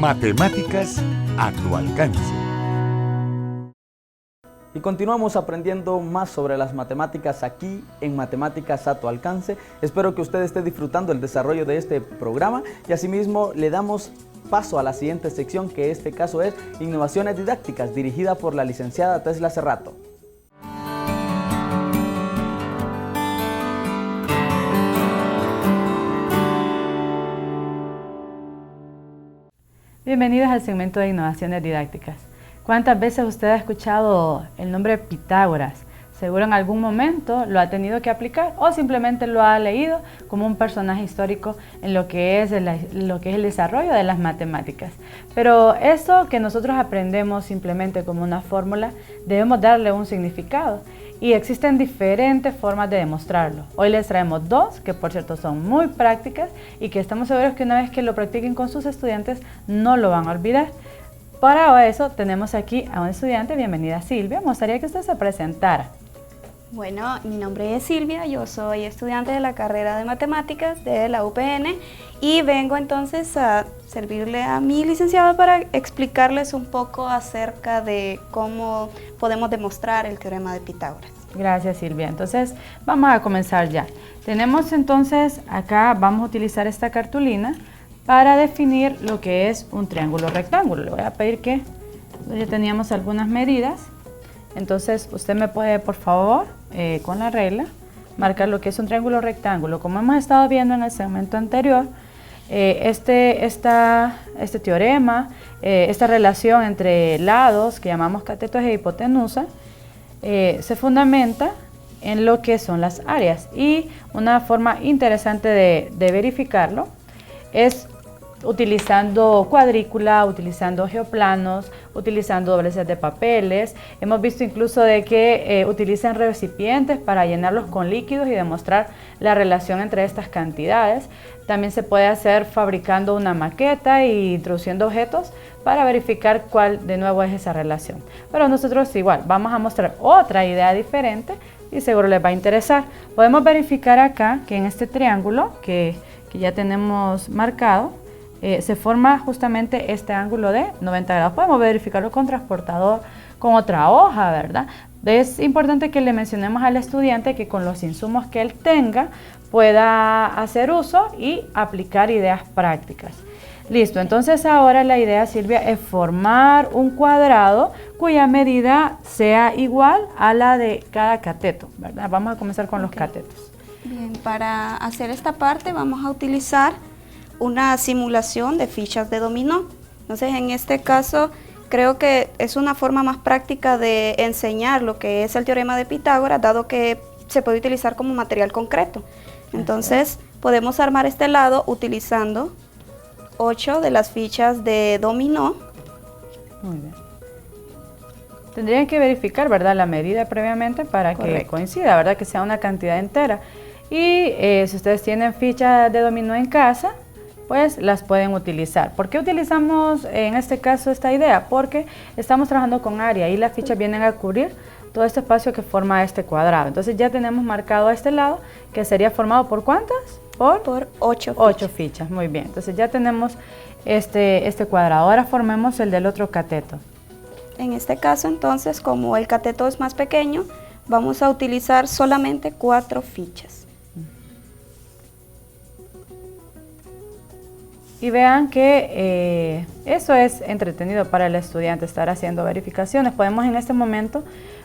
Matemáticas a tu alcance. Y continuamos aprendiendo más sobre las matemáticas aquí en Matemáticas a tu alcance. Espero que usted esté disfrutando el desarrollo de este programa y asimismo le damos paso a la siguiente sección, que en este caso es Innovaciones Didácticas, dirigida por la licenciada Tesla Cerrato. Bienvenidos al segmento de Innovaciones Didácticas. ¿Cuántas veces usted ha escuchado el nombre Pitágoras? Seguro en algún momento lo ha tenido que aplicar o simplemente lo ha leído como un personaje histórico en lo que es el desarrollo de las matemáticas. Pero eso que nosotros aprendemos simplemente como una fórmula, debemos darle un significado. Y existen diferentes formas de demostrarlo. Hoy les traemos dos, que por cierto son muy prácticas y que estamos seguros que una vez que lo practiquen con sus estudiantes no lo van a olvidar. Para eso tenemos aquí a un estudiante. Bienvenida, Silvia. Me gustaría que usted se presentara. Bueno, mi nombre es Silvia, yo soy estudiante de la carrera de matemáticas de la UPN y vengo entonces a servirle a mi licenciada para explicarles un poco acerca de cómo podemos demostrar el teorema de Pitágoras. Gracias, Silvia. Entonces vamos a comenzar ya. Tenemos entonces acá, vamos a utilizar esta cartulina para definir lo que es un triángulo rectángulo. Le voy a pedir que ya teníamos algunas medidas. Entonces usted me puede, por favor, con la regla, marcar lo que es un triángulo rectángulo. Como hemos estado viendo en el segmento anterior, este teorema, esta relación entre lados que llamamos catetos e hipotenusa, se fundamenta en lo que son las áreas. Y una forma interesante de verificarlo es utilizando cuadrícula, utilizando geoplanos, utilizando dobleces de papeles. Hemos visto incluso de que utilizan recipientes para llenarlos con líquidos y demostrar la relación entre estas cantidades. También se puede hacer fabricando una maqueta e introduciendo objetos para verificar cuál de nuevo es esa relación. Pero nosotros igual vamos a mostrar otra idea diferente y seguro les va a interesar. Podemos verificar acá que en este triángulo que ya tenemos marcado, se forma justamente este ángulo de 90 grados. Podemos verificarlo con transportador, con otra hoja, ¿verdad? Es importante que le mencionemos al estudiante que con los insumos que él tenga pueda hacer uso y aplicar ideas prácticas. Listo, entonces ahora la idea, Silvia, es formar un cuadrado cuya medida sea igual a la de cada cateto, ¿verdad? Vamos a comenzar con los catetos. Bien, para hacer esta parte vamos a utilizar una simulación de fichas de dominó. Entonces, en este caso, creo que es una forma más práctica de enseñar lo que es el teorema de Pitágoras, dado que se puede utilizar como material concreto. Entonces, podemos armar este lado utilizando 8 de las fichas de dominó. Muy bien. Tendrían que verificar, ¿verdad?, la medida previamente para que coincida, ¿verdad?, que sea una cantidad entera. Y si ustedes tienen fichas de dominó en casa, pues las pueden utilizar. ¿Por qué utilizamos en este caso esta idea? Porque estamos trabajando con área y las fichas vienen a cubrir todo este espacio que forma este cuadrado. Entonces ya tenemos marcado a este lado, que sería formado ¿por cuántas? Por 8 fichas. Muy bien, entonces ya tenemos este cuadrado. Ahora formemos el del otro cateto. En este caso entonces, como el cateto es más pequeño, vamos a utilizar solamente 4 fichas. Y vean que eso es entretenido para el estudiante, estar haciendo verificaciones. Podemos en este momento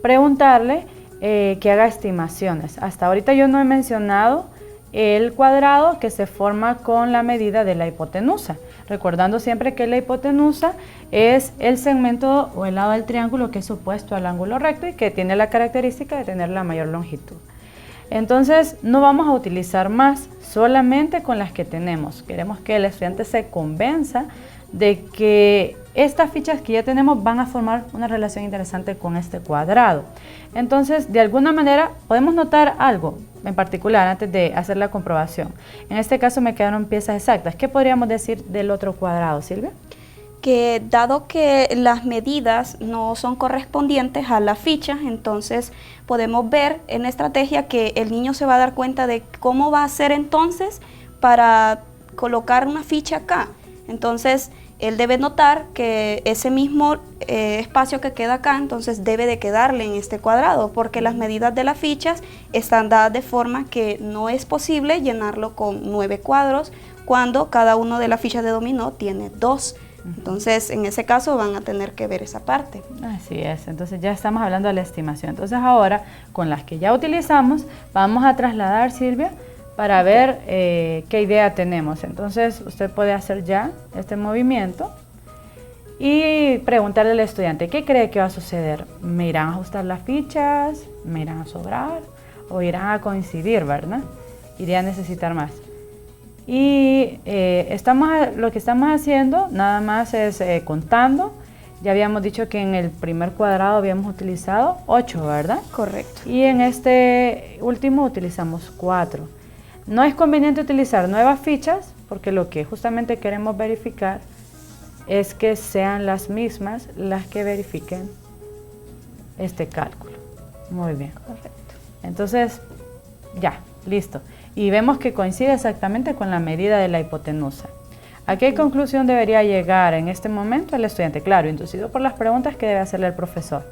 preguntarle que haga estimaciones. Hasta ahorita yo no he mencionado el cuadrado que se forma con la medida de la hipotenusa. Recordando siempre que la hipotenusa es el segmento o el lado del triángulo que es opuesto al ángulo recto y que tiene la característica de tener la mayor longitud. Entonces no vamos a utilizar más, solamente con las que tenemos. Queremos que el estudiante se convenza de que estas fichas que ya tenemos van a formar una relación interesante con este cuadrado. Entonces, de alguna manera podemos notar algo en particular antes de hacer la comprobación. En este caso me quedaron piezas exactas. ¿Qué podríamos decir del otro cuadrado, Silvia? Que dado que las medidas no son correspondientes a la ficha, entonces podemos ver en la estrategia que el niño se va a dar cuenta de cómo va a hacer entonces para colocar una ficha acá. Entonces, él debe notar que ese mismo espacio que queda acá, entonces debe de quedarle en este cuadrado, porque las medidas de las fichas están dadas de forma que no es posible llenarlo con 9 cuadros cuando cada uno de las fichas de dominó tiene 2. Entonces, en ese caso van a tener que ver esa parte. Así es, entonces ya estamos hablando de la estimación. Entonces ahora, con las que ya utilizamos, vamos a trasladar, Silvia, para ver qué idea tenemos. Entonces usted puede hacer ya este movimiento y preguntarle al estudiante ¿qué cree que va a suceder? ¿Me irán a ajustar las fichas? ¿Me irán a sobrar? ¿O irán a coincidir, verdad? ¿Iré a necesitar más? Y lo que estamos haciendo nada más es contando. Ya habíamos dicho que en el primer cuadrado habíamos utilizado 8, ¿verdad? Correcto. Y en este último utilizamos 4. No es conveniente utilizar nuevas fichas porque lo que justamente queremos verificar es que sean las mismas las que verifiquen este cálculo. Muy bien. Correcto. Entonces, ya, listo. Y vemos que coincide exactamente con la medida de la hipotenusa. ¿A qué conclusión debería llegar en este momento el estudiante? Claro, inducido por las preguntas que debe hacerle el profesor.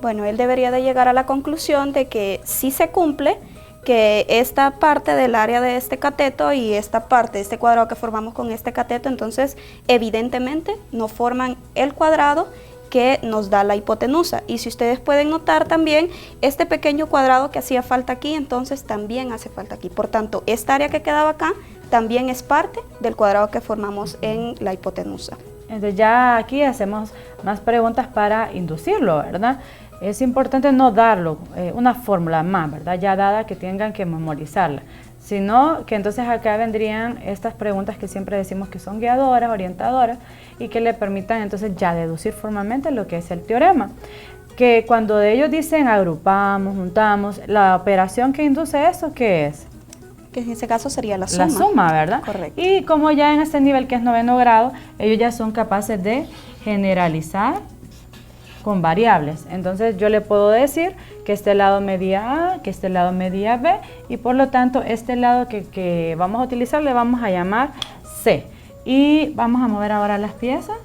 Bueno, él debería de llegar a la conclusión de que sí se cumple, que esta parte del área de este cateto y esta parte de este cuadrado que formamos con este cateto, entonces evidentemente no forman el cuadrado que nos da la hipotenusa. Y si ustedes pueden notar también, este pequeño cuadrado que hacía falta aquí, entonces también hace falta aquí. Por tanto, esta área que quedaba acá también es parte del cuadrado que formamos en la hipotenusa. Entonces ya aquí hacemos más preguntas para inducirlo, ¿verdad? Es importante no darlo una fórmula más, ¿verdad? Ya dada que tengan que memorizarla, sino que entonces acá vendrían estas preguntas que siempre decimos que son guiadoras, orientadoras, y que le permitan entonces ya deducir formalmente lo que es el teorema. Que cuando ellos dicen agrupamos, juntamos, la operación que induce eso, ¿qué es? Que en ese caso sería la suma. La suma, ¿verdad? Correcto. Y como ya en este nivel que es 9º grado, ellos ya son capaces de generalizar con variables. Entonces yo le puedo decir que este lado medía A, que este lado medía B, y por lo tanto este lado que vamos a utilizar le vamos a llamar C. Y vamos a mover ahora las piezas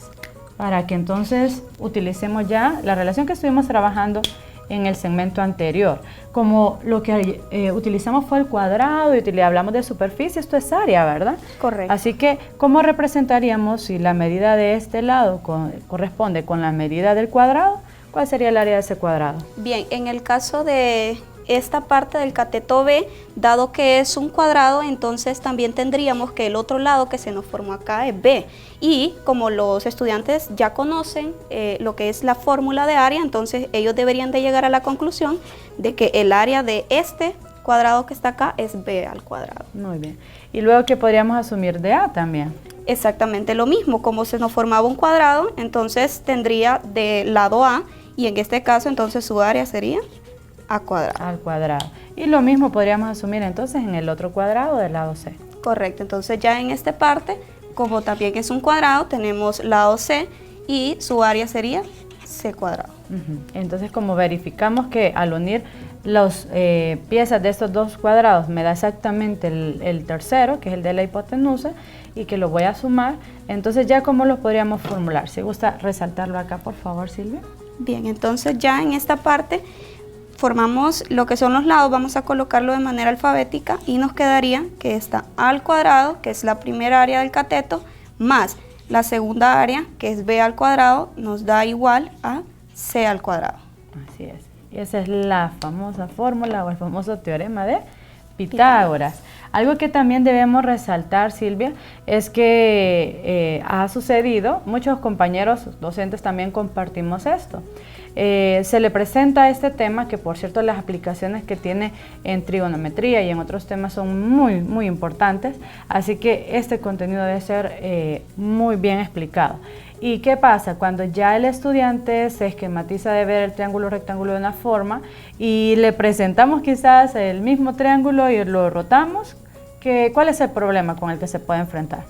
para que entonces utilicemos ya la relación que estuvimos trabajando en el segmento anterior. Como lo que utilizamos fue el cuadrado y hablamos de superficie, esto es área, ¿verdad? Correcto. Así que, ¿cómo representaríamos si la medida de este lado corresponde con la medida del cuadrado? ¿Cuál sería el área de ese cuadrado? Bien, en el caso de esta parte del cateto B, dado que es un cuadrado, entonces también tendríamos que el otro lado que se nos formó acá es B. Y como los estudiantes ya conocen lo que es la fórmula de área, entonces ellos deberían de llegar a la conclusión de que el área de este cuadrado que está acá es B al cuadrado. Muy bien. Y luego, ¿qué podríamos asumir de A también? Exactamente lo mismo, como se nos formaba un cuadrado, entonces tendría del lado A, y en este caso entonces su área sería A cuadrado. Al cuadrado. Y lo mismo podríamos asumir entonces en el otro cuadrado del lado C. Correcto, entonces ya en esta parte, como también es un cuadrado, tenemos lado C y su área sería C cuadrado. Entonces, como verificamos que al unir las piezas de estos dos cuadrados me da exactamente el tercero, que es el de la hipotenusa, y que lo voy a sumar, entonces ya cómo lo podríamos formular. Si gusta resaltarlo acá, por favor, Silvia. Bien, entonces ya en esta parte formamos lo que son los lados, vamos a colocarlo de manera alfabética y nos quedaría que está A al cuadrado, que es la primera área del cateto, más la segunda área, que es B al cuadrado, nos da igual a C al cuadrado. Así es. Y esa es la famosa fórmula o el famoso teorema de Pitágoras. Algo que también debemos resaltar, Silvia, es que ha sucedido, muchos compañeros docentes también compartimos esto. Se le presenta este tema, que por cierto las aplicaciones que tiene en trigonometría y en otros temas son muy, muy importantes, así que este contenido debe ser muy bien explicado. ¿Y qué pasa? Cuando ya el estudiante se esquematiza de ver el triángulo rectángulo de una forma y le presentamos quizás el mismo triángulo y lo rotamos, ¿cuál es el problema con el que se puede enfrentar?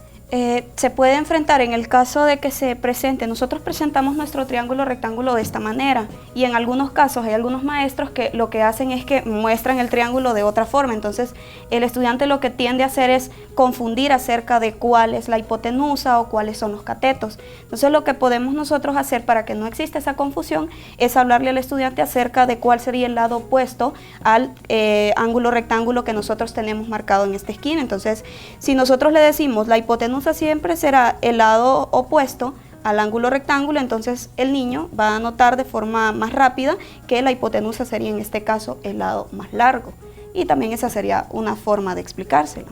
se puede enfrentar en el caso de que se presente. Nosotros presentamos nuestro triángulo rectángulo de esta manera y en algunos casos hay algunos maestros que lo que hacen es que muestran el triángulo de otra forma. Entonces el estudiante lo que tiende a hacer es confundir acerca de cuál es la hipotenusa o cuáles son los catetos. Entonces lo que podemos nosotros hacer para que no exista esa confusión es hablarle al estudiante acerca de cuál sería el lado opuesto al ángulo rectángulo que nosotros tenemos marcado en esta esquina. Entonces si nosotros le decimos la hipotenusa siempre será el lado opuesto al ángulo rectángulo, entonces el niño va a notar de forma más rápida que la hipotenusa sería en este caso el lado más largo. Y también esa sería una forma de explicárselo.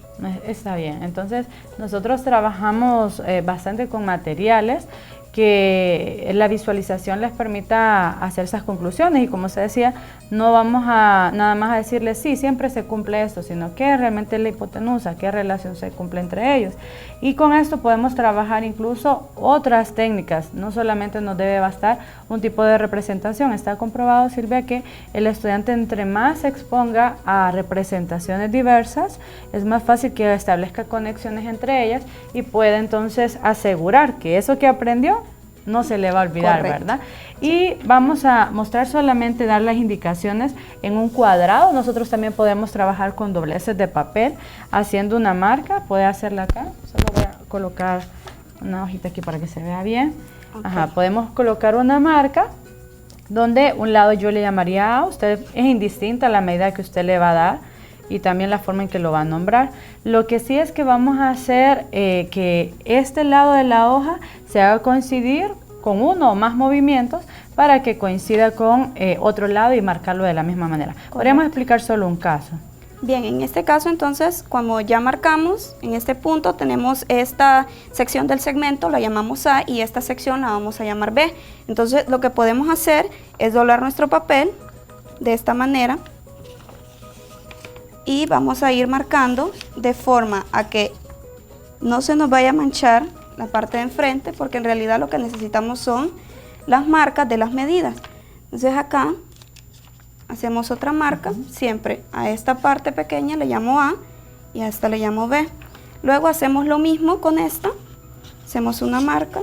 Está bien, entonces nosotros trabajamos bastante con materiales que la visualización les permita hacer esas conclusiones y como se decía, no vamos a nada más a decirles sí, siempre se cumple esto, sino que realmente la hipotenusa, qué relación se cumple entre ellos. Y con esto podemos trabajar incluso otras técnicas, no solamente nos debe bastar un tipo de representación. Está comprobado, Silvia, que el estudiante entre más se exponga a representaciones diversas, es más fácil que establezca conexiones entre ellas y pueda entonces asegurar que eso que aprendió no se le va a olvidar, correcto, ¿verdad? Y vamos a mostrar solamente, dar las indicaciones en un cuadrado. Nosotros también podemos trabajar con dobleces de papel, haciendo una marca. Puede hacerla acá. Solo voy a colocar una hojita aquí para que se vea bien. Okay. Ajá, podemos colocar una marca donde un lado yo le llamaría A. Usted es indistinta la medida que usted le va a dar y también la forma en que lo va a nombrar. Lo que sí es que vamos a hacer que este lado de la hoja se haga coincidir con uno o más movimientos para que coincida con otro lado y marcarlo de la misma manera. Correcto. Podríamos explicar solo un caso. Bien, en este caso entonces, como ya marcamos, en este punto tenemos esta sección del segmento, la llamamos A, y esta sección la vamos a llamar B. Entonces lo que podemos hacer es doblar nuestro papel de esta manera y vamos a ir marcando de forma a que no se nos vaya a manchar la parte de enfrente, porque en realidad lo que necesitamos son las marcas de las medidas. Entonces acá hacemos otra marca, siempre a esta parte pequeña le llamo A y a esta le llamo B. Luego hacemos lo mismo con esta, hacemos una marca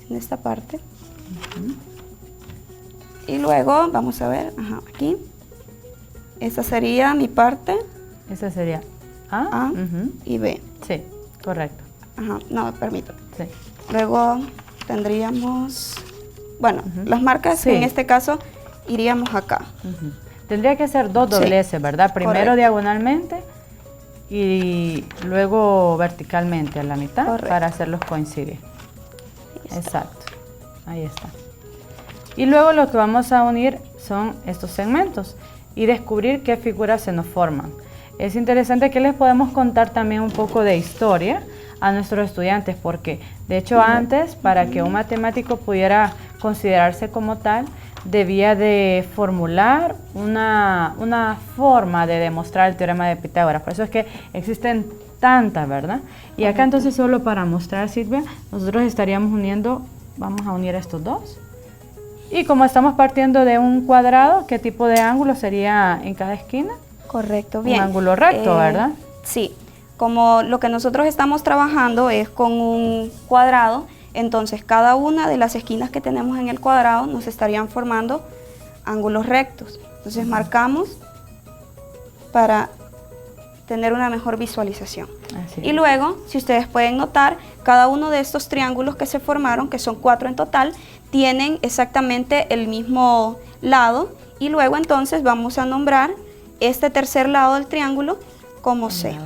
en esta parte. Y luego vamos a ver, aquí. Esta sería mi parte. Esa sería A, y B. Sí, correcto. No, permítame. Sí. Luego tendríamos, bueno, las marcas sí, en este caso iríamos acá. Tendría que ser dos dobleces, sí, ¿verdad? Primero correcto, diagonalmente y luego verticalmente a la mitad, correcto, para hacerlos coincidir. Exacto, ahí está. Y luego lo que vamos a unir son estos segmentos y descubrir qué figuras se nos forman. Es interesante que les podemos contar también un poco de historia a nuestros estudiantes, porque de hecho antes, para que un matemático pudiera considerarse como tal, debía de formular una forma de demostrar el teorema de Pitágoras. Por eso es que existen tantas, ¿verdad? Y acá entonces solo para mostrar, Silvia, nosotros estaríamos uniendo, vamos a unir estos dos. Y como estamos partiendo de un cuadrado, ¿qué tipo de ángulo sería en cada esquina? Correcto, bien. Un ángulo recto, ¿verdad? Sí, como lo que nosotros estamos trabajando es con un cuadrado, entonces cada una de las esquinas que tenemos en el cuadrado nos estarían formando ángulos rectos. Entonces marcamos para tener una mejor visualización. Y luego, si ustedes pueden notar, cada uno de estos triángulos que se formaron, que son 4 en total, tienen exactamente el mismo lado y luego entonces vamos a nombrar este tercer lado del triángulo como C.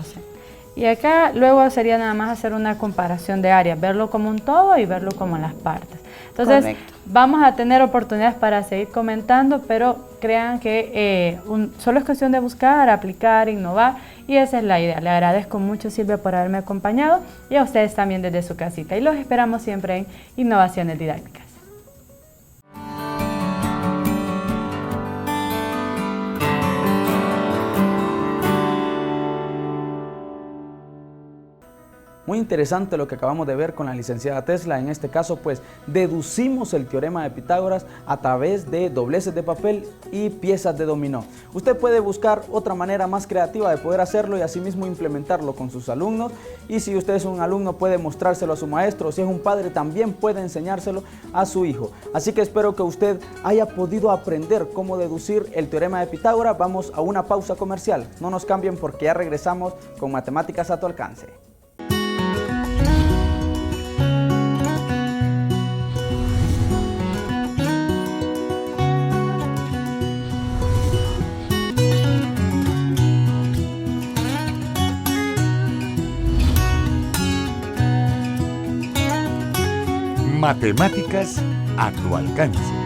Y acá luego sería nada más hacer una comparación de áreas, verlo como un todo y verlo como las partes. Entonces, correcto, vamos a tener oportunidades para seguir comentando, pero crean que solo es cuestión de buscar, aplicar, innovar, y esa es la idea. Le agradezco mucho, Silvia, por haberme acompañado y a ustedes también desde su casita. Y los esperamos siempre en Innovaciones Didácticas. Muy interesante lo que acabamos de ver con la licenciada Tesla. En este caso, pues, deducimos el teorema de Pitágoras a través de dobleces de papel y piezas de dominó. Usted puede buscar otra manera más creativa de poder hacerlo y asimismo implementarlo con sus alumnos. Y si usted es un alumno, puede mostrárselo a su maestro. Si es un padre, también puede enseñárselo a su hijo. Así que espero que usted haya podido aprender cómo deducir el teorema de Pitágoras. Vamos a una pausa comercial. No nos cambien porque ya regresamos con Matemáticas a tu alcance. Matemáticas a tu alcance.